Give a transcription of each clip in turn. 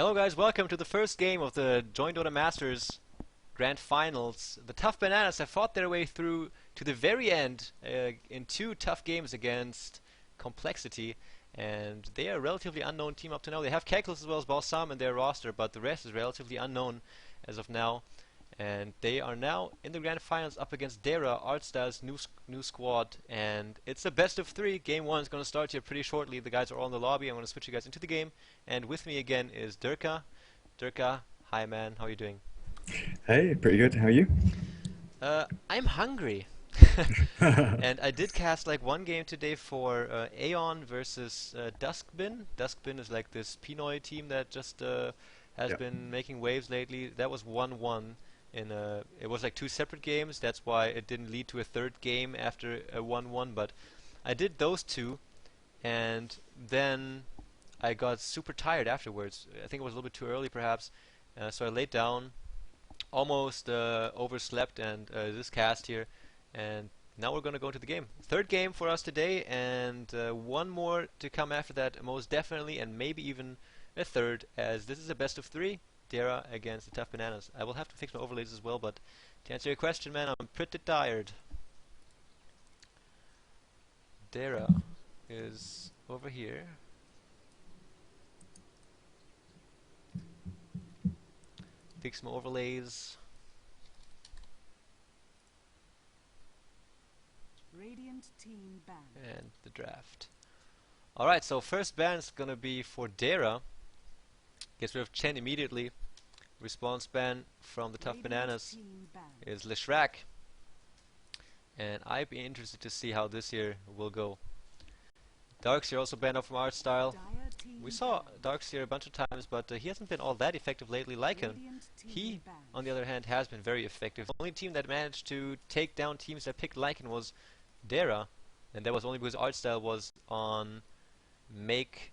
Hello guys, welcome to the first game of the JoinDOTA Masters Grand Finals. The Tough Bananas have fought their way through to the very end in two tough games against Complexity, and they are a relatively unknown team up to now. They have Calculus as well as Balsam in their roster, but the rest is relatively unknown as of now. And they are now in the Grand Finals up against Dara, Artstyle's new squad, and it's a best of three. Game one is going to start here pretty shortly. The guys are all in the lobby. I'm going to switch you guys into the game, and with me again is Durka. Durka, hi man, how are you doing? Hey, pretty good. How are you? I'm hungry. And I did cast like one game today for Aeon versus Duskbin. Duskbin is like this Pinoy team that just has been making waves lately. That was 1-1 in it was like two separate games. That's why it didn't lead to a third game after a 1-1, but I did those two, and then I got super tired afterwards. I think it was a little bit too early perhaps, so I laid down, almost overslept, and this cast here, and now we're gonna go into the game. Third game for us today, and one more to come after that, most definitely, and maybe even a third, as this is a best of three. Dara against the Tough Bananas. I will have to fix my overlays as well, but to answer your question, man, I'm pretty tired. Dara is over here. Fix my overlays. Radiant team ban. And the draft. Alright, so first ban is gonna be for Dara. Gets rid of Chen immediately. Response ban from the Tough Bananas is Leshrak. And I'd be interested to see how this year will go. Darkseer also banned off from art style. We saw Darkseer a bunch of times, but he hasn't been all that effective lately. Lycan, he, on the other hand, has been very effective. The only team that managed to take down teams that picked Lycan was Dara, and that was only because art style was on make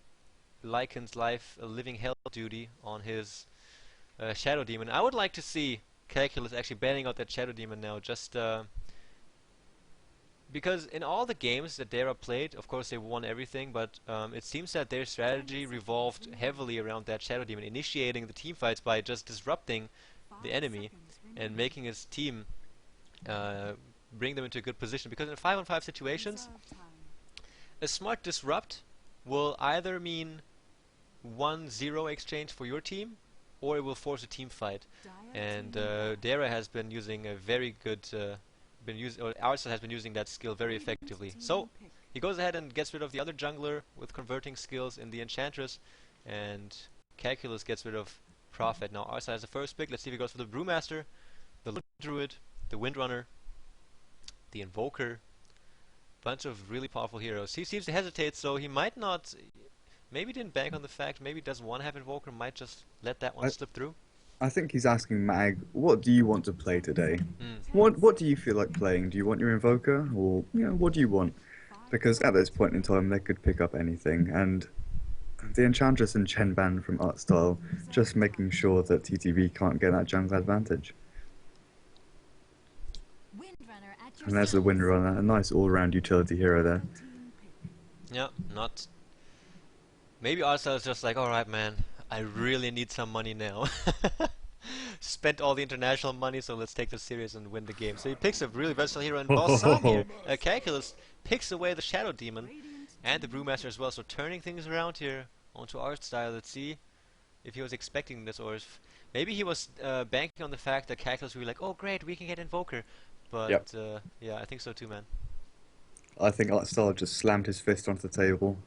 Lycan's life a living hell duty on his Shadow Demon. I would like to see Calculus actually banning out that Shadow Demon now, just because in all the games that Dara played, of course they won everything, but it seems that their strategy revolved heavily around that Shadow Demon, initiating the team fights by just disrupting the enemy and making his team bring them into a good position. Because in 5-on-5 situations, a smart disrupt will either mean 1-0 exchange for your team, or it will force a team fight. And Dara has been using a very good, or Arsa has been using that skill very effectively. So he goes ahead and gets rid of the other jungler with converting skills in the Enchantress, and Calculus gets rid of Prophet. Now Arsa has the first pick. Let's see if he goes for the Brewmaster, the Druid, the Windrunner, the Invoker. Bunch of really powerful heroes. He seems to hesitate, so he might not. Maybe didn't bank on the fact. Maybe doesn't want to have Invoker. Might just let that one slip through. I think he's asking Mag, what do you want to play today? What do you feel like playing? Do you want your Invoker, or what do you want? Because at this point in time, they could pick up anything, and the Enchantress and Chen ban from art style, just making sure that TTV can't get that jungle advantage. And there's the Windrunner, a nice all-round utility hero there. Yeah, not. Maybe Arsa is just like, alright man, I really need some money now. Spent all the international money, so let's take this serious and win the game. So he picks a really versatile hero in Balsam here. Calculus picks away the Shadow Demon and the Brewmaster as well, so turning things around here onto art style. Let's see if he was expecting this, or if maybe he was banking on the fact that Calculus would be like, oh great, we can get Invoker. But yeah, I think so too, man. I think Artstyle just slammed his fist onto the table.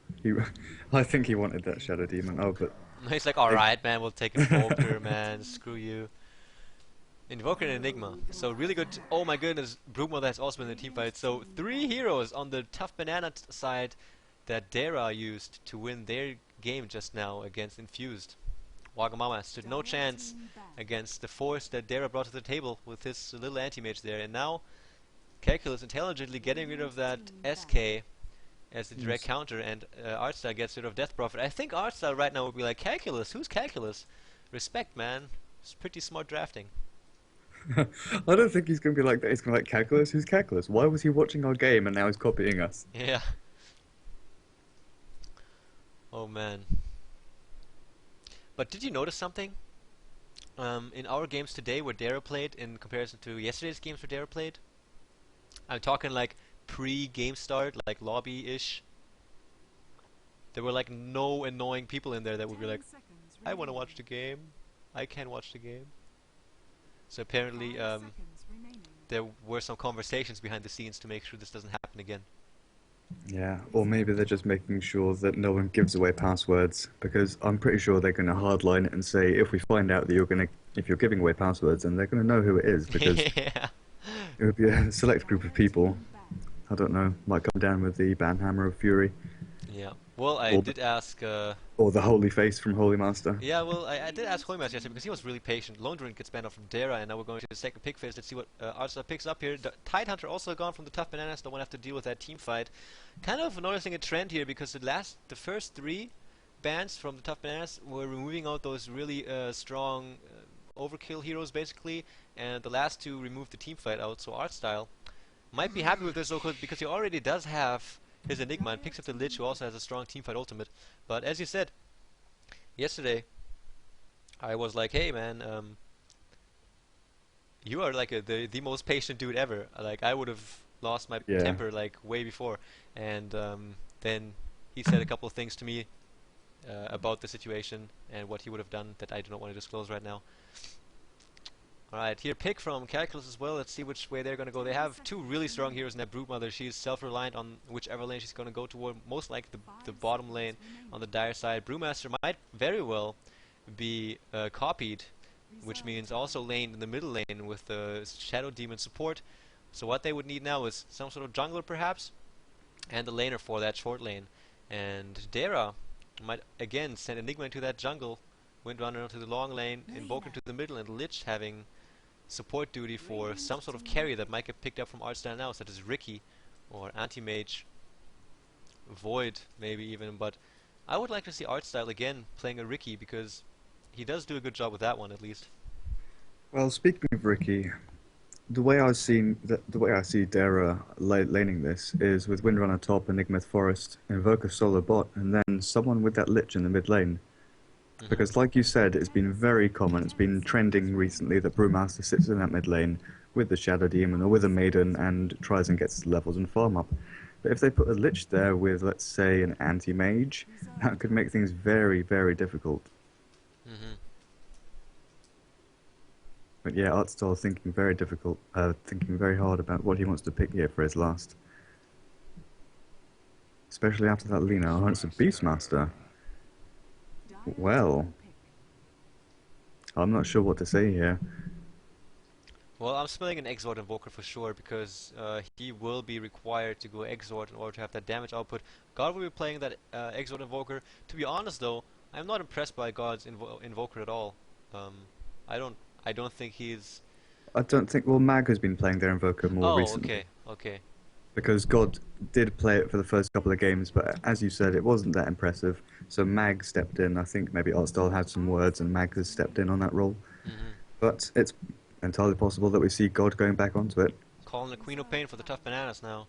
I think he wanted that Shadow Demon. Oh, but he's like, alright man, we'll take Invoker, man, screw you. Invoker and Enigma. So really good. Oh my goodness, Broodmother has also been in the team fight. So 3 heroes on the Tough Banana side that Dara used to win their game just now against Infused. Wagamama stood no chance against the force that Dara brought to the table with his little anti-mage there. And now Calculus intelligently getting rid of that SK as a direct counter, and Artstyle gets rid of Death Prophet. I think Artstyle right now would be like, Calculus? Who's Calculus? Respect, man. It's pretty smart drafting. I don't think he's going to be like that. He's going to be like, Calculus? Who's Calculus? Why was he watching our game and now he's copying us? Yeah. Oh man. But did you notice something? In our games today where Dara played in comparison to yesterday's games where Dara played? I'm talking like pre-game start, like lobby-ish. There were like no annoying people in there that would be like, I want to watch the game. I can't watch the game. So apparently there were some conversations behind the scenes to make sure this doesn't happen again. Yeah, or maybe they're just making sure that no one gives away passwords, because I'm pretty sure they're going to hardline it and say if we find out that if you're giving away passwords, then they're going to know who it is, because Yeah. it would be a select group of people. I don't know, might come down with the banhammer of fury, Yeah. Well, I or did ask. or the holy face from Holy Master. Yeah, well, I did ask Hoymas yesterday because he was really patient. Lone Druid gets banned off from Dara, and now we're going to the second pick phase. Let's see what Artstar picks up here. Tidehunter also gone from the Tough Bananas. Don't want to have to deal with that team fight. Kind of noticing a trend here because the first three bans from the Tough Bananas were removing out those really strong overkill heroes, basically, and the last two removed the team fight out. So Artstyle might be happy with this though, because he already does have his Enigma and picks up the Lich, who also has a strong teamfight ultimate. But as you said, yesterday I was like, hey man, you are like the most patient dude ever. Like I would have lost my Yeah. temper like way before. And then he said a couple of things to me about the situation and what he would have done that I do not want to disclose right now. Alright, here pick from Calculus as well. Let's see which way they're going to go. They have two really strong heroes in that Broodmother. She's self-reliant on whichever lane she's going to go toward. Most likely the bottom lane on the dire side. Brewmaster might very well be copied, which means also lane in the middle lane with the Shadow Demon support. So what they would need now is some sort of jungler perhaps, and the laner for that short lane. And Dara might again send Enigma into that jungle, Windrunner to the long lane, Invoker to the middle, and Lich having support duty for some sort of carry that might get picked up from Artstyle now, such as Ricky or Anti-Mage, Void maybe even. But I would like to see Artstyle again playing a Ricky because he does do a good job with that one at least. Well, speaking of Ricky, the way I see Dara laning this is with Windrunner top, Enigma Forest, Invoker solo bot, and then someone with that Lich in the mid lane. Because like you said, it's been very common, it's been trending recently that Brewmaster sits in that mid lane with the Shadow Demon or with a Maiden and tries and gets levels and farm up. But if they put a Lich there with, let's say, an anti-mage, that could make things very, very difficult. But yeah, Artstyle thinking thinking very hard about what he wants to pick here for his last. Especially after that Lina. Oh, it's a Beastmaster. Well, I'm not sure what to say here. Well, I'm smelling an Exort Invoker for sure because he will be required to go Exort in order to have that damage output. God will be playing that Exort Invoker. To be honest though, I'm not impressed by God's Invoker at all. I don't think he's... I don't think... Well, Mag has been playing their Invoker more recently. Okay. Because God did play it for the first couple of games, but as you said, it wasn't that impressive. So Mag stepped in. I think maybe Artstyle had some words and Mag has stepped in on that role. But it's entirely possible that we see God going back onto it. Calling the Queen of Pain for the Tough Bananas now.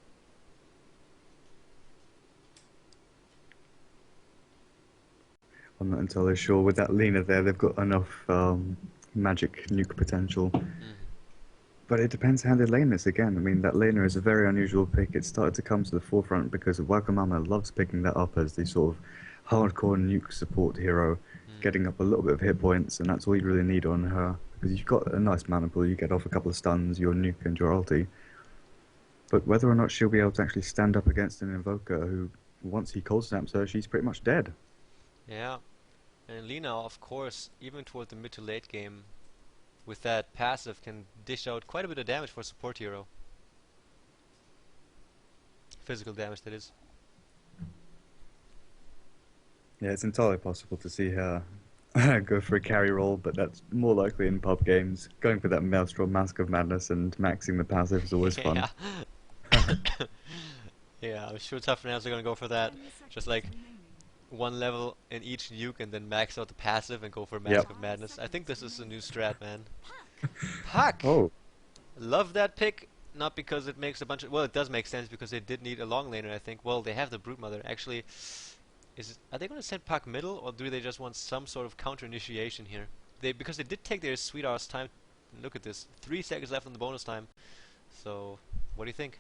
I'm not entirely sure. With that Lina there, they've got enough magic nuke potential. But it depends how they lane this again. I mean, that laner is a very unusual pick. It started to come to the forefront because Wagamama loves picking that up as the sort of hardcore nuke support hero, getting up a little bit of hit points, and that's all you really need on her. Because you've got a nice mana pool, you get off a couple of stuns, your nuke and your ulti. But whether or not she'll be able to actually stand up against an Invoker who, once he cold snaps her, she's pretty much dead. Yeah. And Lina, of course, even toward the mid to late game, with that passive can dish out quite a bit of damage for a support hero. Physical damage, that is. Yeah, it's entirely possible to see her go for a carry role, but that's more likely in pub games. Going for that Maelstrom Mask of Madness and maxing the passive is always fun. Yeah, I'm sure Tough Bananas are gonna go for that. Just like one level in each nuke and then max out the passive and go for Mask of Madness. I think this is a new strat, man. Puck! Oh, Love that pick, not because it makes a bunch of... Well, it does make sense because they did need a long laner, I think. Well, they have the Broodmother. Actually, Are they going to send Puck middle, or do they just want some sort of counter initiation here? Because they did take their sweet ass time. Look at this, 3 seconds left on the bonus time. So, what do you think?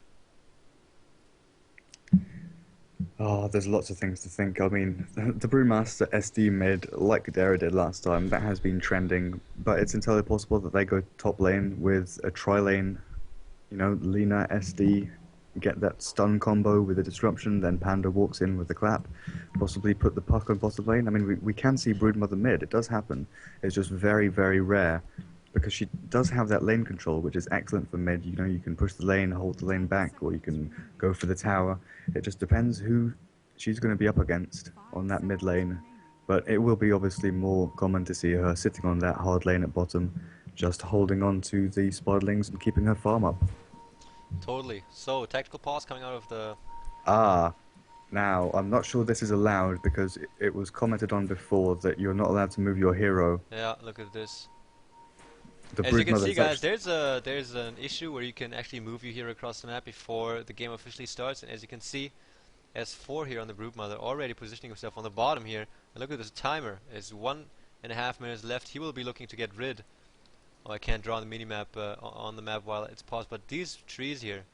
Oh, there's lots of things to think. I mean, the Brewmaster SD mid, like Dara did last time, that has been trending, but it's entirely possible that they go top lane with a tri-lane, Lina SD, get that stun combo with a disruption, then Panda walks in with the clap, possibly put the puck on bottom lane. I mean, we can see Broodmother mid, it does happen. It's just very, very rare because she does have that lane control, which is excellent for mid. You can push the lane, hold the lane back, or you can go for the tower. It just depends who she's going to be up against on that mid lane. But it will be obviously more common to see her sitting on that hard lane at bottom, just holding on to the spodlings and keeping her farm up. Totally. So, tactical pause coming out of the... Ah, now I'm not sure this is allowed because it was commented on before that you're not allowed to move your hero. Yeah, look at this. The As you can Broodmother see, is guys, actually... there's an issue where you can actually move your hero across the map before the game officially starts, and as you can see, S4 here on the Broodmother already positioning himself on the bottom here. And look at this timer. There's 1.5 minutes left. He will be looking to get rid. Oh, I can't draw on the minimap on the map while it's paused, but these trees here,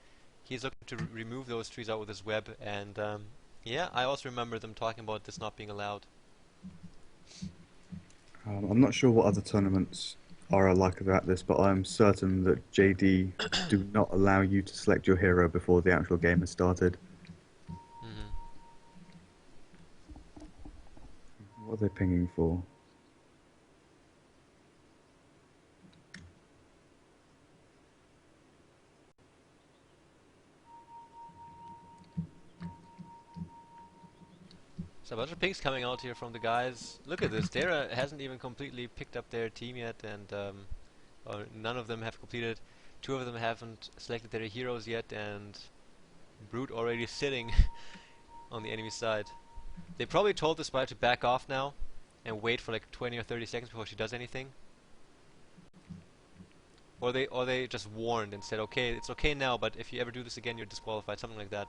he's looking to remove those trees out with his web, and yeah, I also remember them talking about this not being allowed. I'm not sure what other tournaments are like about this, but I'm certain that JD do not allow you to select your hero before the actual game has started. Hmm. What are they pinging for? So a bunch of pings coming out here from the guys. Look at this, Dara hasn't even completely picked up their team yet, and none of them have completed. 2 of them haven't selected their heroes yet, and Brute already sitting on the enemy side. They probably told the spy to back off now and wait for like 20 or 30 seconds before she does anything. Or they just warned and said, okay, it's okay now, but if you ever do this again, you're disqualified, something like that.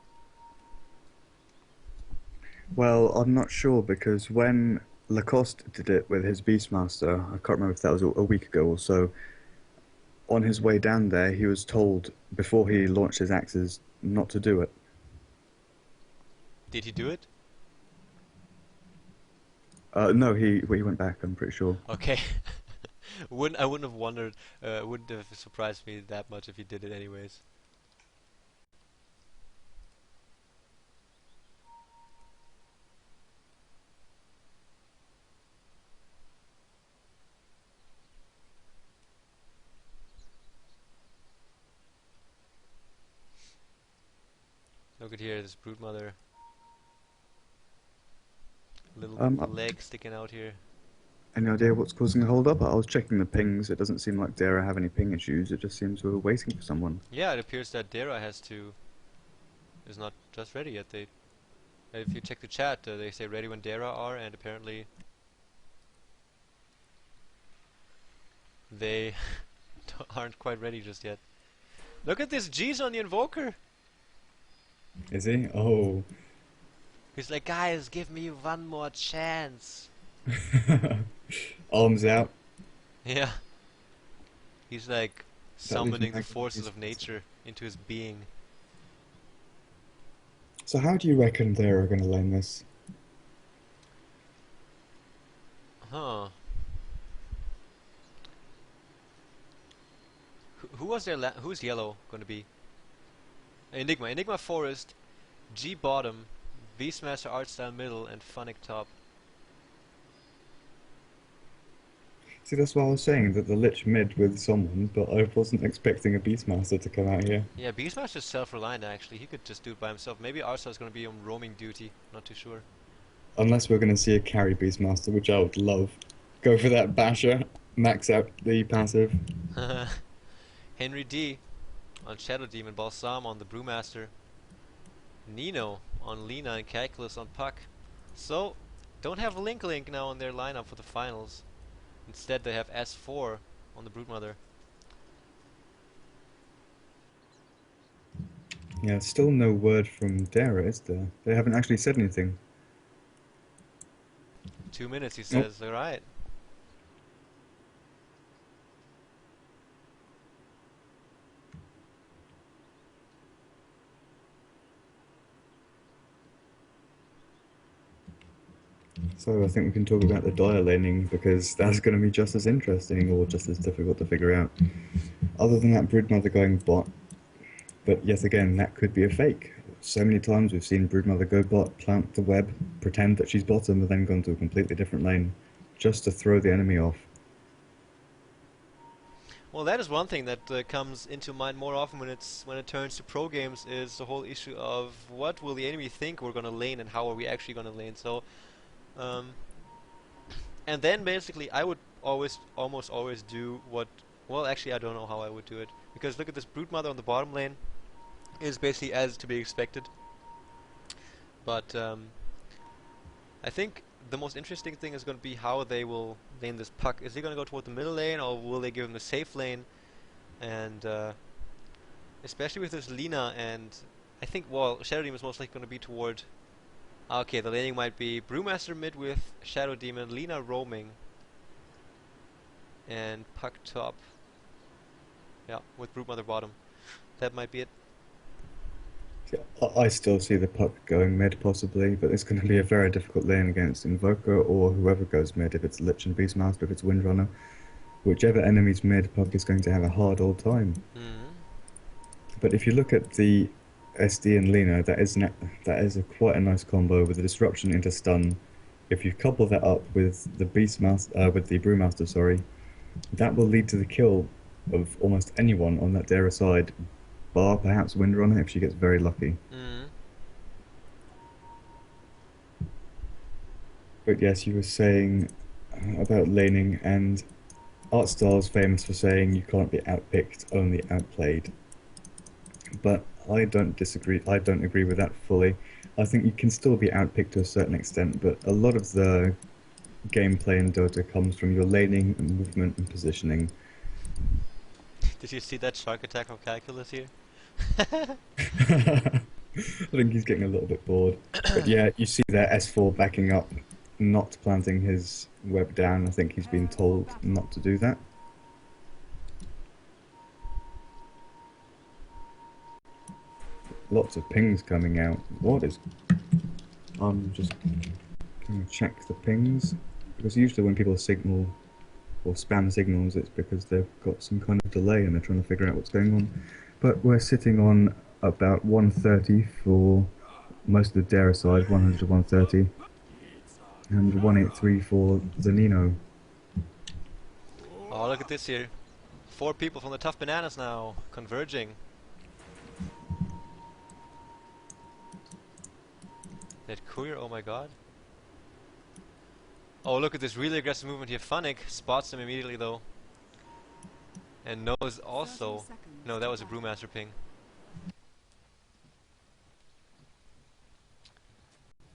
Well, I'm not sure because when Lacoste did it with his Beastmaster, I can't remember if that was a week ago or so, on his way down there, he was told before he launched his axes not to do it. Did he do it? No, he went back, I'm pretty sure. Okay. I wouldn't have wondered, wouldn't have surprised me that much if he did it anyways. Look at here, this Broodmother. Little leg sticking out here. Any idea what's causing the hold up? I was checking the pings. It doesn't seem like Dara have any ping issues. It just seems we're waiting for someone. Yeah, it appears that Dara is not just ready yet. If you check the chat, they say ready when Dara are, and apparently they aren't quite ready just yet. Look at this G's on the Invoker! Is he? Oh. He's like, guys, give me one more chance. Arms out. Yeah. He's like summoning the forces of nature into his being. So how do you reckon they're going to lane this? Huh. Who's yellow going to be? Enigma. Enigma Forest, G bottom, Beastmaster Artstyle middle, and Funnick top. See, that's what I was saying, that the Lich mid with someone, but I wasn't expecting a Beastmaster to come out here. Yeah, Beastmaster's self-reliant actually. He could just do it by himself. Maybe Artstyle's going to be on roaming duty. Not too sure. Unless we're going to see a carry Beastmaster, which I would love. Go for that Basher, max out the passive. Henry D on Shadow Demon, Balsam on the Brewmaster, Nino on Lina, and Calculus on Puck. So, don't have Link now on their lineup for the finals. Instead, they have S4 on the Broodmother. Yeah, still no word from Dara, is there? They haven't actually said anything. 2 minutes, he says. Alright. So I think we can talk about the dire laning because that's going to be just as interesting or just as difficult to figure out. Other than that Broodmother going bot, but yet again that could be a fake. So many times we've seen Broodmother go bot, plant the web, pretend that she's bottom, and then go into a completely different lane just to throw the enemy off. Well, that is one thing that comes into mind more often when it turns to pro games, is the whole issue of what will the enemy think we're gonna lane and how are we actually gonna lane. So, and then basically I would almost always do what. Well, actually I don't know how I would do it, because look at this Broodmother on the bottom lane is basically as to be expected. But I think the most interesting thing is going to be how they will lane this puck. Is he going to go toward the middle lane, or will they give him the safe lane? And especially with this Lina, and I think, well, Shadow Demon is most likely going to be toward... Okay, the laning might be Brewmaster mid with Shadow Demon, Lina roaming, and puck top. Yeah, with Broodmother bottom. That might be it. I still see the puck going mid possibly, but it's going to be a very difficult lane against Invoker or whoever goes mid, if it's Lich and Beastmaster, if it's Windrunner. Whichever enemy's mid, puck is going to have a hard old time. But if you look at the SD and Lina, that is quite a nice combo with the disruption into stun. If you couple that up with the with the Brewmaster, sorry, that will lead to the kill of almost anyone on that Dara side, bar perhaps Windrunner if she gets very lucky. But yes, you were saying about laning, and Artstyle's famous for saying you can't be outpicked, only outplayed. But I don't disagree. I don't agree with that fully. I think you can still be outpicked to a certain extent, but a lot of the gameplay in Dota comes from your laning and movement and positioning. Did you see that shark attack of Calculus here? I think he's getting a little bit bored. But yeah, you see there S4 backing up, not planting his web down. I think he's been told not to do that. Lots of pings coming out. What is... I'm just going to check the pings, because usually when people signal or spam signals, it's because they've got some kind of delay and they're trying to figure out what's going on. But we're sitting on about 130 for most of the Dara side, 100 to 130, and 183 for the Nino. Oh, look at this here. 4 people from the Tough Bananas now, converging. That courier, oh my god. Oh, look at this really aggressive movement here. Funnick spots him immediately though. And knows also... No, that was a Brewmaster ping.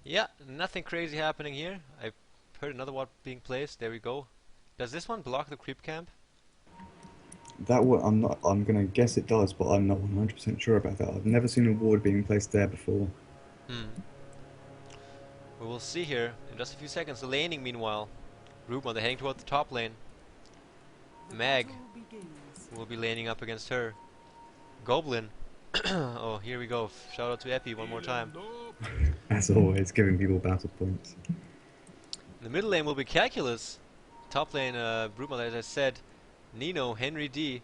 Yeah, nothing crazy happening here. I heard another ward being placed. There we go. Does this one block the creep camp? That one, I'm gonna guess it does, but I'm not 100% sure about that. I've never seen a ward being placed there before. We will see here in just a few seconds. The laning, meanwhile. Broodmother heading toward the top lane. Mag will be laning up against her. Goblin. Oh, here we go. Shout out to Epi one more time. As always, giving people battle points. The middle lane will be Calculus. Top lane, Broodmother, as I said. Nino, Henry D,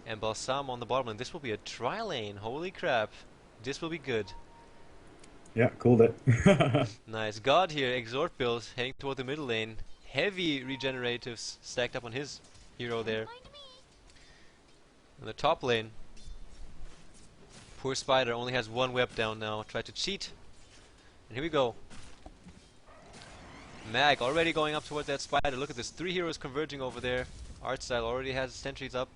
and Balsam on the bottom lane. This will be a tri lane. Holy crap. This will be good. Yeah, called it. Nice. God here, Exhort build, heading toward the middle lane. Heavy regeneratives stacked up on his hero there. In the top lane, poor Spider only has 1 web down now. Tried to cheat. And here we go. Mag already going up towards that Spider. Look at this. 3 heroes converging over there. Artstyle already has sentries up.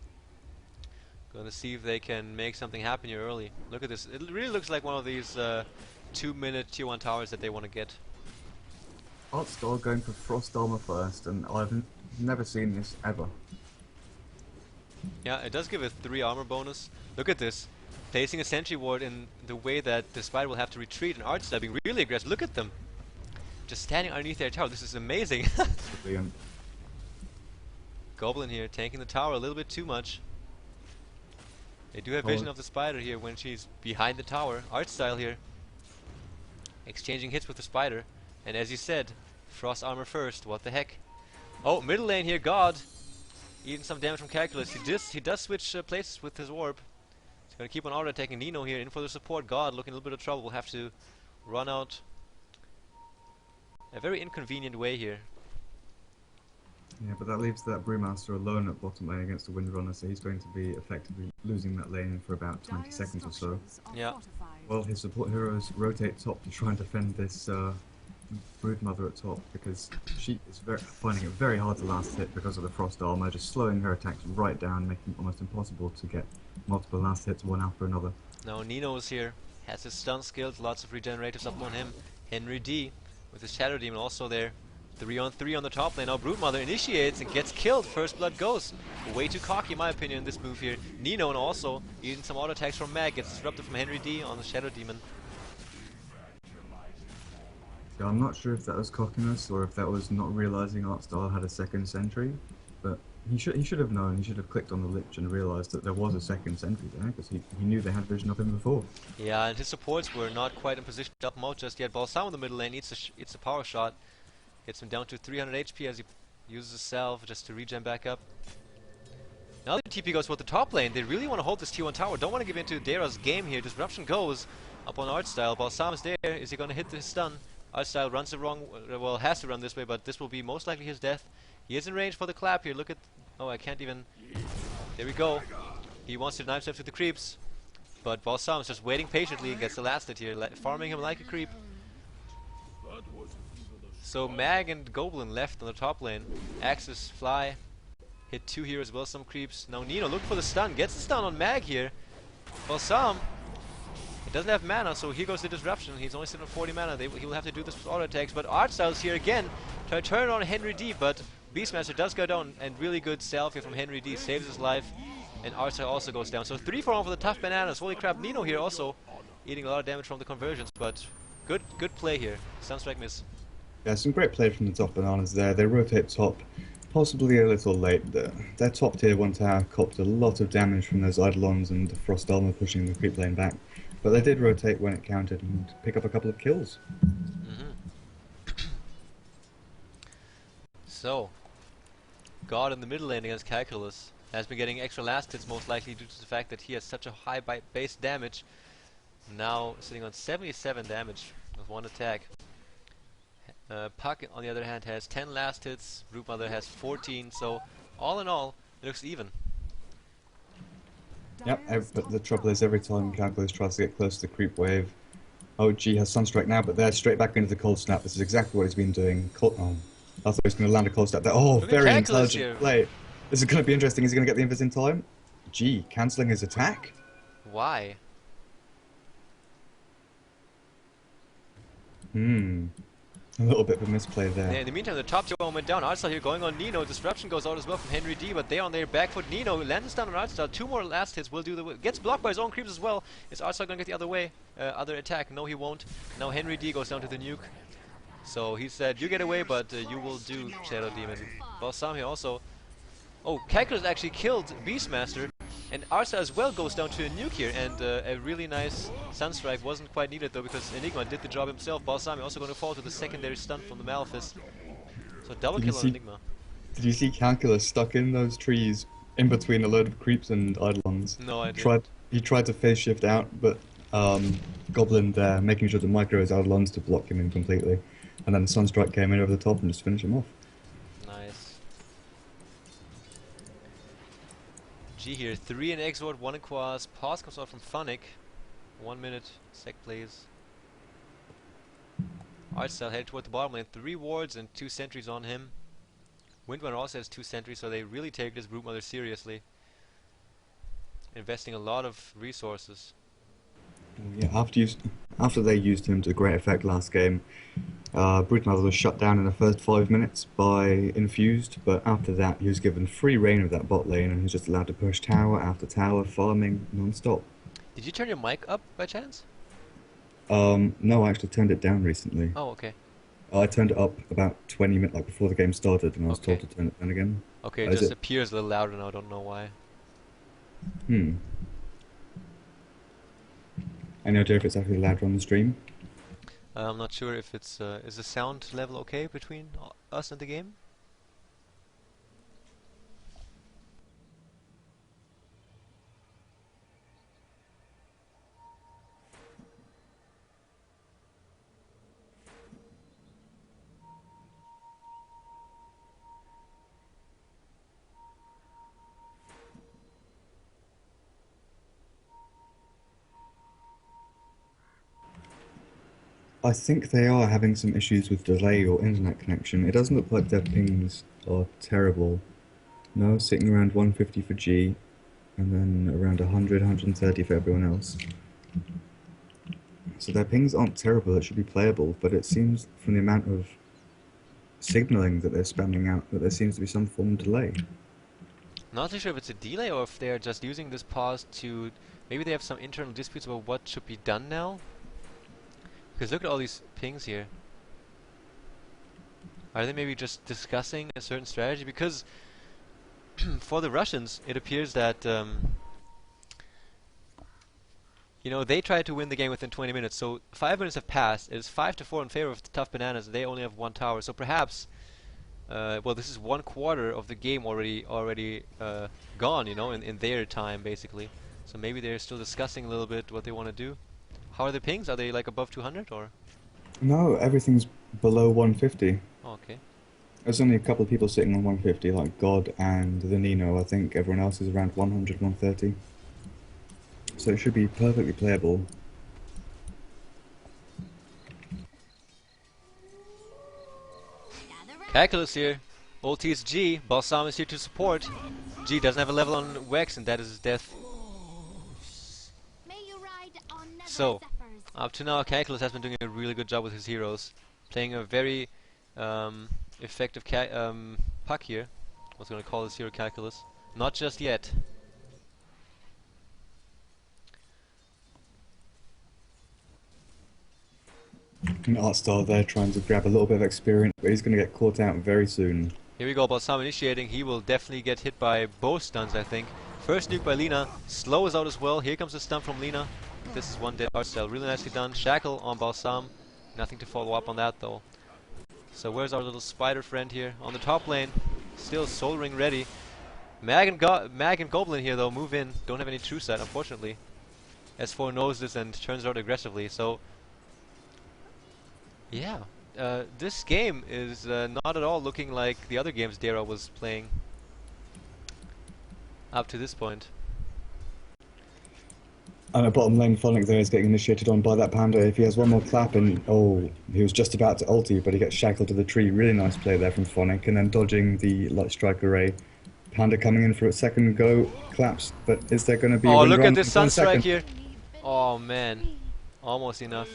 Gonna see if they can make something happen here early. Look at this. It really looks like one of these 2-minute tier 1 towers that they want to get. Artstyle going for Frost Armor first, and I've never seen this ever. Yeah, it does give a 3 armor bonus. Look at this. Placing a sentry ward in the way that the Spider will have to retreat, and Artstyle being really aggressive. Look at them. just standing underneath their tower. This is amazing. Brilliant. Goblin here tanking the tower a little bit too much. They do have vision of the spider here when she's behind the tower. Art style here. Exchanging hits with the spider. And as you said, frost armor first. What the heck? Oh, middle lane here, God. Eating some damage from Calculus. He does switch places with his orb. He's going to keep on auto-attacking Nino here in for the support. God looking a little bit of trouble. Will have to run out a very inconvenient way here. Yeah, but that leaves that Brewmaster alone at bottom lane against the Windrunner, so he's going to be effectively losing that lane for about 20 seconds or so. Yeah. Well, his support heroes rotate top to try and defend this Broodmother at top, because she is finding it very hard to last hit because of the frost armor, just slowing her attacks right down, making it almost impossible to get multiple last hits one after another. Now Nino is here, has his stun skills, lots of regeneratives up on him. Henry D with his Shadow Demon also there. 3-on-3 on the top lane. Now Broodmother initiates and gets killed. First blood goes. Way too cocky in my opinion in this move here. Nino and also eating some auto attacks from Mag, gets disrupted from Henry D on the Shadow Demon. Yeah, I'm not sure if that was cockiness or if that was not realizing Art Style had a second sentry, but he should have known. He should have clicked on the Lich and realized that there was a second sentry there, because he knew they had vision of him before. Yeah, and his supports were not quite in position to help him out just yet. Balsam in the middle lane eats a power shot. Gets him down to 300 HP as he uses his salve just to regen back up. Now the TP goes with the top lane. They really want to hold this T1 tower. Don't want to give in to Dera's game here. Disruption goes up on Artstyle. Balsam is there. Is he going to hit the stun? Artstyle runs the wrong, well, has to run this way, but this will be most likely his death. He is in range for the clap here. Look at, oh, I can't even, there we go. He wants to knife step to the creeps, but Balsam is just waiting patiently and gets the last hit here, farming him like a creep. So Mag and Goblin left on the top lane. Axis fly. Hit 2 here as well, some creeps. Now Nino looking for the stun. Gets the stun on Mag here. Balsam, he doesn't have mana, so here goes the disruption. He's only sitting on 40 mana. He will have to do this with auto attacks. But Artstyle's here again. Try to turn on Henry D, but Beastmaster does go down. And really good self here from Henry D. Saves his life. And Artstyle also goes down. So 3-for-1 for the tough bananas. Holy crap, Nino here also eating a lot of damage from the conversions. But good play here. Sunstrike miss. Yeah, some great play from the top bananas there. They rotate top, possibly a little late. Their top tier 1 tower copped a lot of damage from those Eidolons and the Frost Armor pushing the creep lane back. But they did rotate when it counted and pick up a couple of kills. So, God in the middle lane against Calculus has been getting extra last hits, most likely due to the fact that he has such a high base damage. Now sitting on 77 damage with 1 attack. Puck, on the other hand, has 10 last hits. Broodmother has 14. So, all in all, it looks even. Yep, but the trouble is every time Calculus tries to get close to the creep wave, OG has Sunstrike now, but they're straight back into the Cold Snap. This is exactly what he's been doing. I thought he was going to land a Cold Snap there. Oh, very intelligent play. This is going to be interesting. Is he going to get the invis in time? G, cancelling his attack? Why? A little bit of a misplay there. Yeah, in the meantime, the top tier one went down. Artstyle here going on Nino. Disruption goes out as well from Henry D, but they're on their back foot. Nino lands down on Artstyle. 2 more last hits will do the gets blocked by his own creeps as well. Is Artstyle going to get the other way? Other attack? No, he won't. Now Henry D goes down to the nuke. So he said, you get away, but you will do, Shadow Demon. Balsam here also. Oh, Calculus actually killed Beastmaster. And Arsa as well goes down to a nuke here, and a really nice Sunstrike wasn't quite needed though, because Enigma did the job himself. Balsami also going to fall to the secondary stun from the Malefice. So double kill on Enigma. Did you see Calculus stuck in those trees in between a load of creeps and Eidolons? No, I didn't. He tried to phase shift out, but Goblin there making sure to micro his Eidolons to block him in completely. And then Sunstrike came in over the top and just finished him off. Nice. G here, 3 in Exort, 1 in Quas. Pause comes out from Funnick. 1 minute, sec please. Artstyle headed toward the bottom lane. 3 wards and 2 sentries on him. Windrunner also has 2 sentries, so they really take this Broodmother seriously. Investing a lot of resources. Yeah, after they used him to great effect last game, Broodmother was shut down in the first 5 minutes by Infused, but after that he was given free reign of that bot lane and he was just allowed to push tower after tower, farming non-stop. Did you turn your mic up by chance? No, I actually turned it down recently. Oh, okay. I turned it up about 20 minutes like before the game started, and I was told Okay. to turn it down again. Okay, it Is just it? appears a little louder now, I don't know why. Hmm. Any idea if it's actually louder on the stream? I'm not sure if it's, is the sound level okay between us and the game? I think they are having some issues with delay or internet connection. It doesn't look like their pings are terrible. No, sitting around 150 for G, and then around 100, 130 for everyone else. So their pings aren't terrible, it should be playable, but it seems from the amount of signaling that they're spamming out that there seems to be some form of delay. Not too sure if it's a delay or if they're just using this pause to... Maybe they have some internal disputes about what should be done now? Because look at all these pings here. Are they maybe just discussing a certain strategy? Because for the Russians, it appears that you know, they tried to win the game within 20 minutes. So 5 minutes have passed. It is 5-4 in favor of the Tough Bananas. They only have one tower. So perhaps, well, this is 1/4 of the game already gone. You know, in their time basically. So maybe they're still discussing a little bit what they want to do. How are the pings? Are they like above 200 or? No, everything's below 150. Oh, okay. There's only a couple of people sitting on 150, like God and the Nino. I think everyone else is around 100, 130. So it should be perfectly playable. Calculus here. Ulti is G. Balsam is here to support. G doesn't have a level on Wex, and that is his death. So, up to now, Calculus has been doing a really good job with his heroes. Playing a very effective puck here. I was going to call this hero Calculus. Not just yet. And Artstar there trying to grab a little bit of experience, but he's going to get caught out very soon. Here we go, Balsam initiating. He will definitely get hit by both stuns, I think. First nuke by Lina. Slow is out as well. Here comes the stun from Lina. This is one dead art style. Really nicely done. Shackle on Balsam. Nothing to follow up on that though. So where's our little spider friend here? On the top lane. Still Soul Ring ready. Mag and Goblin here though move in. Don't have any true sight, unfortunately. S4 knows this and turns out aggressively. So yeah. This game is not at all looking like the other games Dara was playing up to this point. And at bottom lane, Phonic there is getting initiated on by that Panda. If he has one more clap and... Oh, he was just about to ulti, but he gets shackled to the tree. Really nice play there from Phonic. And then dodging the Light Strike array. Panda coming in for a second go. Claps, but is there going to be a win look run? at this Sunstrike here. Oh man. Almost enough.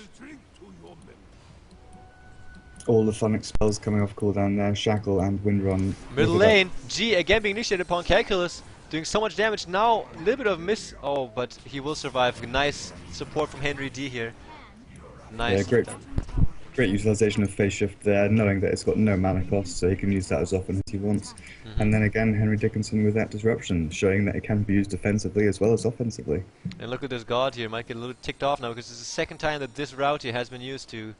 All the Phonic spells coming off cooldown there. Shackle and Windrun. Middle lane. G again being initiated upon Calculus. Doing so much damage now. A little bit of miss. Oh, but he will survive. Nice support from Henry D here. Nice. Yeah, great utilization of phase shift there, knowing that it's got no mana cost, so he can use that as often as he wants. And then again, Henry Dickinson with that disruption, showing that it can be used defensively as well as offensively. And look at this God here. Might get a little ticked off now because it's the second time that this route here has been used to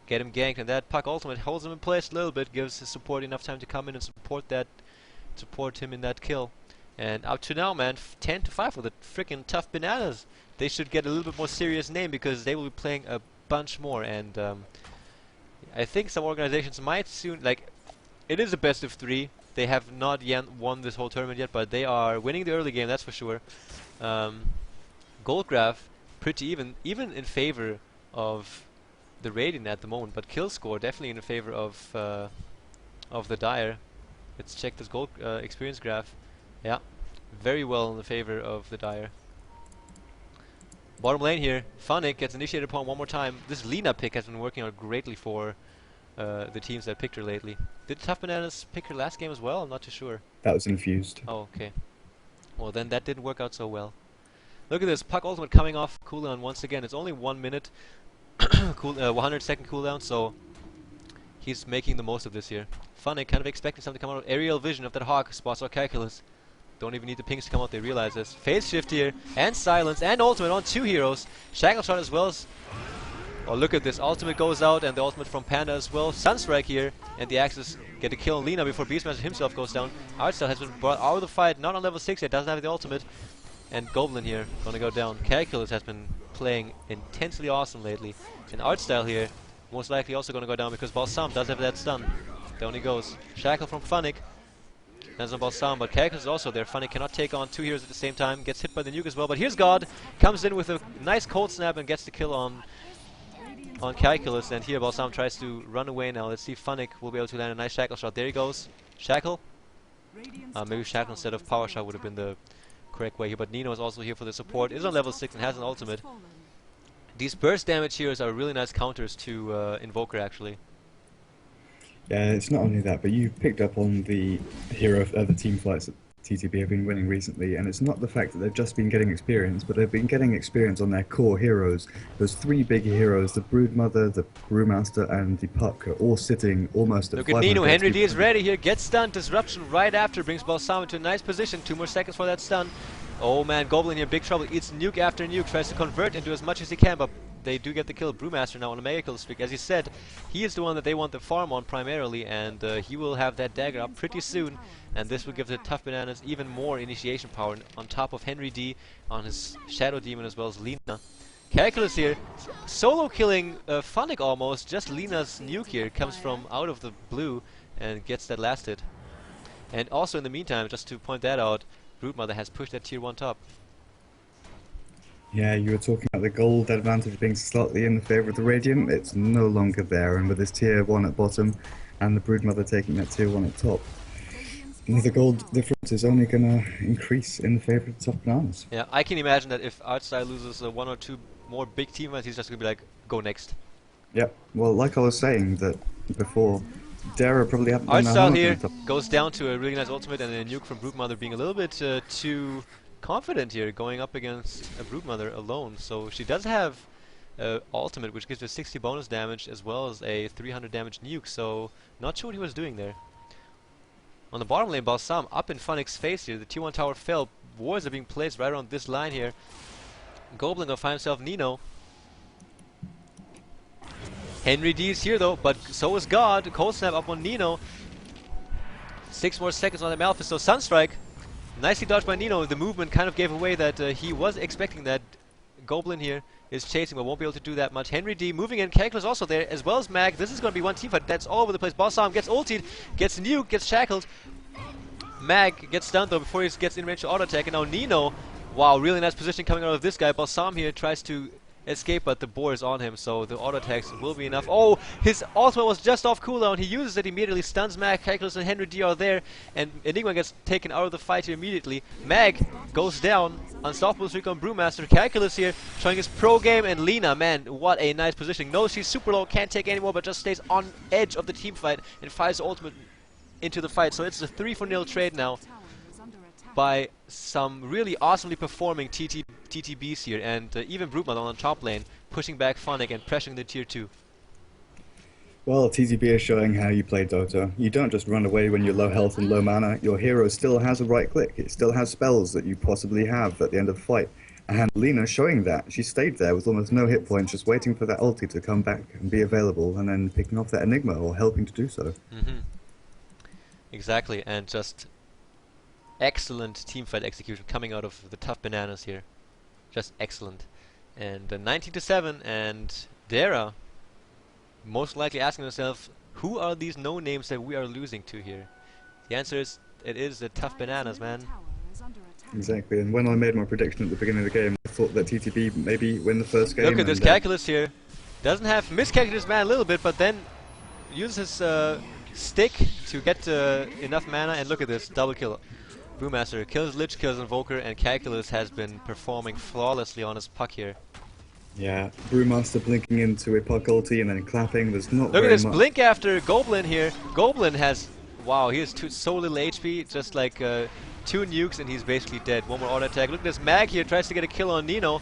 get him ganked, and that puck ultimate holds him in place a little bit, gives his support enough time to come in and support him in that kill. And up to now, man, 10-5 for the freaking Tough Bananas. They should get a little bit more serious name because they will be playing a bunch more. And I think some organizations might soon, like, it is a best of 3. They have not yet won this whole tournament yet, but they are winning the early game, that's for sure. Goldgraph, pretty even in favor of the Radiant at the moment, but kill score definitely in favor of the Dire. Let's check this gold experience graph. Yeah, very well in the favor of the Dire. Bottom lane here, Phonic gets initiated upon one more time. This Lina pick has been working out greatly for the teams that picked her lately. Did Tough Bananas pick her last game as well? I'm not too sure. That was infused. Oh, okay. Well, then that didn't work out so well. Look at this, Puck Ultimate coming off cooldown once again. It's only 1 minute, 100 second cooldown, so he's making the most of this here. Funny, kind of expecting something to come out of aerial vision of that Hawk. Spots out Calculus. Don't even need the pings to come out, they realize this. Phase shift here, and silence, and ultimate on 2 heroes. Shackle shot as well as... Oh, look at this. Ultimate goes out, and the ultimate from Panda as well. Sunstrike here, and the Axis get a kill on Lina before Beastmaster himself goes down. Artstyle has been brought out of the fight, not on level 6 yet, doesn't have the ultimate. And Goblin here, gonna go down. Calculus has been playing intensely awesome lately. And Artstyle here, most likely also gonna go down because Balsam does have that stun. Down he goes. Shackle from Funnick. That's on Balsam, but Calculus is also there. Funny cannot take on 2 heroes at the same time. Gets hit by the nuke as well, but here's God. Comes in with a nice cold snap and gets the kill on Calculus. And here Balsam tries to run away now. Let's see if Funnick will be able to land a nice Shackle shot. There he goes. Shackle. Maybe Shackle instead of Power Shot would have been the correct way here. But Nino is also here for the support. Is on level 6 and has an ultimate. These burst damage heroes are really nice counters to Invoker actually. Yeah, it's not only that, but you picked up on the hero of the team fights that TTB have been winning recently, and it's not the fact that they've just been getting experience, but they've been getting experience on their core heroes. Those 3 big heroes, the Broodmother, the Brewmaster, and the Puck, are all sitting almost at Look at Nino, Henry D is ready here, gets stunned, disruption right after, brings Balsam into a nice position, 2 more seconds for that stun. Oh man, Goblin here, big trouble, eats nuke after nuke, tries to convert into as much as he can, but they do get the kill. Brewmaster now on a mega kill streak. As you said, he is the one that they want the farm on primarily, and he will have that dagger up pretty soon, and this will give the Tough Bananas even more initiation power on top of Henry D on his Shadow Demon as well as Lina. Calculus here, solo killing Funnick almost, just Lina's nuke here comes from out of the blue and gets that last hit. And also in the meantime, just to point that out, Broodmother has pushed that tier 1 top. Yeah, you were talking about the gold advantage being slightly in the favour of the Radiant. It's no longer there, and with this tier 1 at bottom and the Broodmother taking that tier 1 at top, the gold difference is only going to increase in the favour of the Tough Bananas. Yeah, I can imagine that if Artstyle loses 1 or 2 more big team fights, he's just going to be like, go next. Yeah, well, like I was saying that before, Dara probably haven't done Artstyle here goes down to a really nice ultimate, and a nuke from Broodmother being a little bit too confident here, going up against a Broodmother alone. So she does have ultimate, which gives her 60 bonus damage as well as a 300 damage nuke, so not sure what he was doing there. On the bottom lane, Balsam up in Funnick's face here. The tier 1 tower fell. Wards are being placed right around this line here. Goblin gonna find himself Nino. Henry D is here though, but so is God. Cold Snap up on Nino. 6 more seconds on the Malphite, so Sunstrike. Nicely dodged by Nino. The movement kind of gave away that he was expecting that. Goblin here is chasing, but won't be able to do that much. Henry D moving in. Calculus also there, as well as Mag. This is going to be one team fight. That's all over the place. Balsam gets ultied, gets nuked, gets shackled. Mag gets stunned though before he gets in range to auto attack. And now Nino, wow, really nice position coming out of this guy. Balsam here tries to escape, but the boar is on him, so the auto attacks will be enough. Oh, his ultimate was just off cooldown. He uses it immediately, stuns Mag. Calculus and Henry D are there, and Enigma gets taken out of the fight here immediately. Mag goes down. Unstoppable streak on Brewmaster. Calculus here showing his pro game, and Lina, man, what a nice positioning. Knows she's super low, can't take anymore, but just stays on edge of the team fight and fires the ultimate into the fight. So it's a 3-for-0 trade now by some really awesomely performing TTBs here, and even Broodmother on the top lane pushing back Funnick and pressuring the tier 2. Well, TTB is showing how you play Dota. You don't just run away when you're low health and low mana. Your hero still has a right click. It still has spells that you possibly have at the end of the fight. And Lina showing that. She stayed there with almost no hit points, just waiting for that ulti to come back and be available, and then picking off that Enigma or helping to do so. Exactly, and just excellent teamfight execution coming out of the Tough Bananas here. Just excellent. And 19-7, and Dara most likely asking himself, who are these no-names that we are losing to here? The answer is, it is the Tough Bananas, man. Exactly, and when I made my prediction at the beginning of the game, I thought that TTB maybe win the first game. Look at this Calculus here. Doesn't have miscalculated his man a little bit, but then uses his stick to get enough mana, and look at this, double kill. Brewmaster kills Lich, kills Invoker, and Calculus has been performing flawlessly on his puck here. Yeah, Brewmaster blinking into a puck ulti and then clapping. There's not Look at very this much. blink after Goblin here. Goblin has, wow, he has so little HP, just like 2 nukes and he's basically dead. One more auto attack. Look at this Mag here, tries to get a kill on Nino.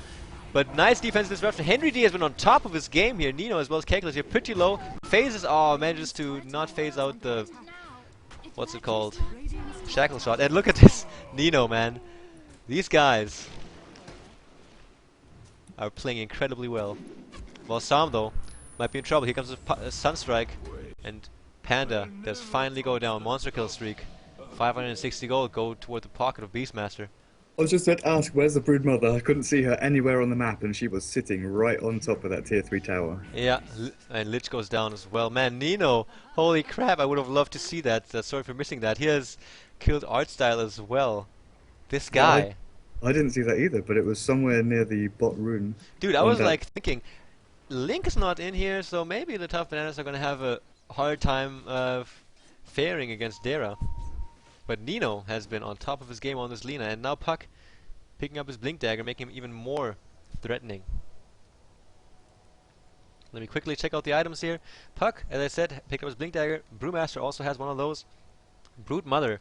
But nice defense disruption. Henry D has been on top of his game here. Nino as well as Calculus here pretty low. Phases, manages to not phase out the, what's it called? Shackle shot. And look at this Nino, man. These guys are playing incredibly well. While Sam, though, might be in trouble. Here comes a Sunstrike. And Panda does finally go down. Monster kill streak. 560 gold go toward the pocket of Beastmaster. I was just about to ask, where's the Broodmother? I couldn't see her anywhere on the map, and she was sitting right on top of that tier 3 tower. Yeah, and Lich goes down as well. Man, Nino, holy crap, I would have loved to see that. Sorry for missing that. He has killed Artstyle as well. This guy. I didn't see that either, but it was somewhere near the bot rune. Dude, I was like thinking, Link is not in here, so maybe the Tough Bananas are going to have a hard time faring against Dara. But Nino has been on top of his game on this Lina, and now Puck picking up his Blink Dagger, making him even more threatening. Let me quickly check out the items here. Puck, as I said, picked up his Blink Dagger. Brewmaster also has one of those. Broodmother,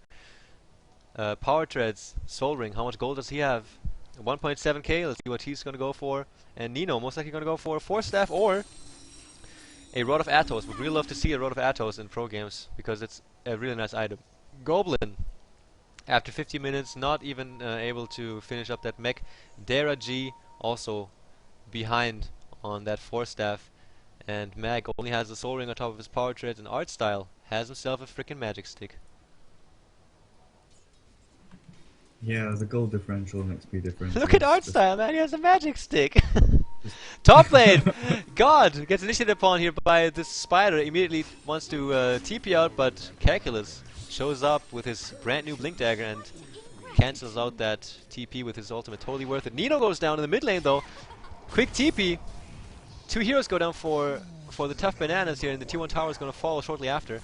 Power Treads, Soul Ring. How much gold does he have? 1.7k. Let's see what he's going to go for. And Nino, most likely going to go for a Force Staff or a Rod of Atos. Would really love to see a Rod of Atos in pro games because it's a really nice item. Goblin, after 50 minutes, not even able to finish up that mech. Dara G also behind on that Force Staff, and Mag only has the Soul Ring on top of his Power Treads, and Artstyle has himself a freaking magic stick. Yeah, the gold differential and XP differential. Look at Artstyle, man, he has a magic stick! Top lane! God! Gets initiated upon here by this spider, immediately wants to TP out, but Calculus shows up with his brand new Blink Dagger and cancels out that TP with his ultimate. Totally worth it. Nino goes down in the mid lane though. Quick TP. Two heroes go down for the Tough Bananas here, and the tier 1 tower is going to follow shortly after.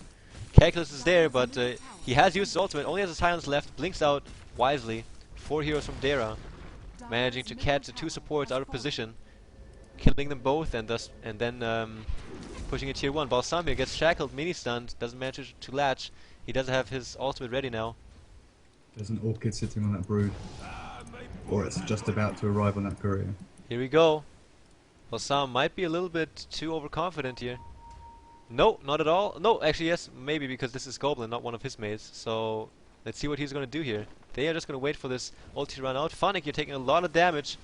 Calculus is there, but he has used his ultimate, only has a silence left, blinks out wisely. 4 heroes from Dara, managing to catch the 2 supports out of position, killing them both, and then pushing a tier 1. Balsamir gets shackled, mini stunned, doesn't manage to latch. He doesn't have his ultimate ready now. There's an Orchid sitting on that Brood. Or it's just about to arrive on that courier. Here we go. Balsam might be a little bit too overconfident here. No, not at all. No, actually yes, maybe because this is Goblin, not one of his mates. So let's see what he's going to do here. They are just going to wait for this ulti to run out. Phonic, you're taking a lot of damage.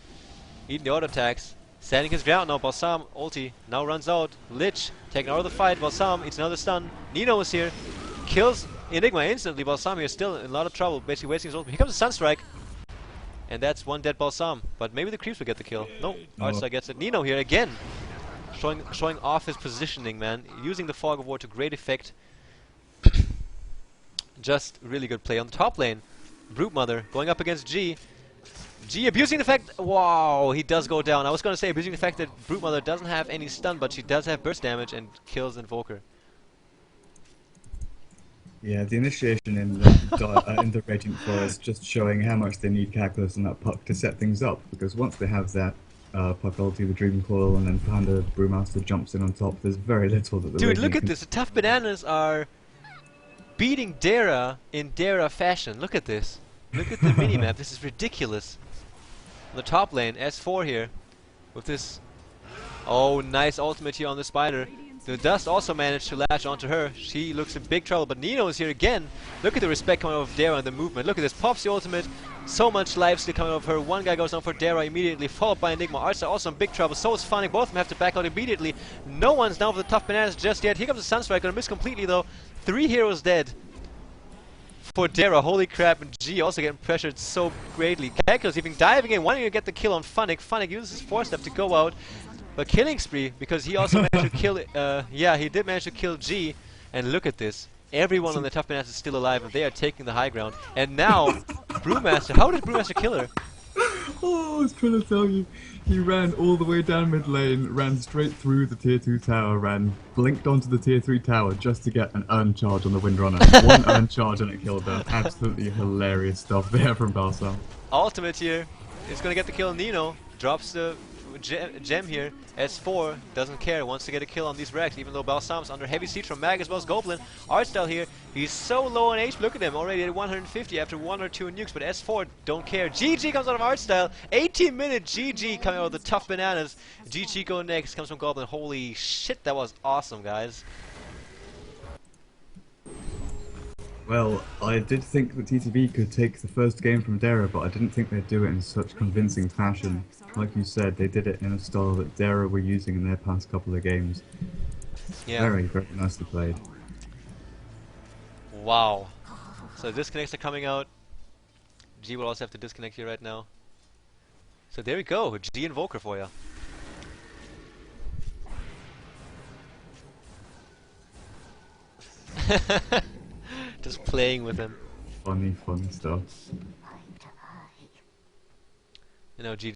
Eating the auto attacks. Standing his ground now. Balsam, ulti, now runs out. Lich, taking out of the fight. Balsam eats another stun. Nino is here. Kills Enigma instantly. Balsam here still in a lot of trouble, basically wasting his ult. Here comes a Sunstrike. And that's one dead Balsam. But maybe the creeps will get the kill. No, Artstyle gets it. Nino here again. Showing off his positioning, man. Using the Fog of War to great effect. Just really good play on the top lane. Broodmother going up against G. G abusing the fact... Wow, he does go down. I was going to say abusing the fact that Broodmother doesn't have any stun, but she does have burst damage and kills Invoker. Yeah, the initiation in the Radiant Forest just showing how much they need Calculus and that Puck to set things up, because once they have that Puck ulti, the Dream Coil, and then Panda Brewmaster jumps in on top, there's very little that the Dude, Radiant look at can this. The Tough Bananas are beating Dara in Dara fashion. Look at this. Look at the minimap. This is ridiculous. On the top lane, S4 here with this... Oh, nice ultimate here on the spider. The Dust also managed to latch onto her. She looks in big trouble, but Nino is here again. Look at the respect coming out of Dara and the movement. Look at this. Pops the ultimate. So much life still coming out of her. One guy goes down for Dara immediately, followed by Enigma. Artstyle also in big trouble. So is Phonic. Both of them have to back out immediately. No one's down for the Tough Bananas just yet. Here comes the Sunstrike. Gonna miss completely though. 3 heroes dead for Dara. Holy crap. And G also getting pressured so greatly. Calculus even diving in, wanting to get the kill on Phonic. Phonic uses his Force Step to go out. But killing spree, because he also managed to kill, yeah, he did manage to kill G. And look at this. Everyone on the Tough Bananas is still alive, and they are taking the high ground. And now, Brewmaster, how did Brewmaster kill her? Oh, I was trying to tell you. He ran all the way down mid lane, ran straight through the tier 2 tower, blinked onto the tier 3 tower just to get an urn charge on the Windrunner. One urn charge and it killed her. Absolutely hilarious stuff there from Balsam. Ultimate here is going to get the kill on Nino. Drops the gem here. S4 doesn't care, wants to get a kill on these Rex, even though Balsam's under heavy siege from Mag as well as Goblin. Artstyle here, he's so low on HP. Look at him, already at 150 after 1 or 2 nukes, but S4 don't care. GG comes out of Artstyle. 18-minute GG coming out with the tough bananas. GG go next, comes from Goblin. Holy shit, that was awesome, guys. Well, I did think that TTV could take the first game from Dara, but I didn't think they'd do it in such convincing fashion. Like you said, they did it in a style that Dara were using in their past couple of games. Yeah. Very, very nicely played. Wow. So disconnects are coming out. G will also have to disconnect here right now. So there we go, G Invoker for you. Just playing with him. Funny, funny stuff. You know, G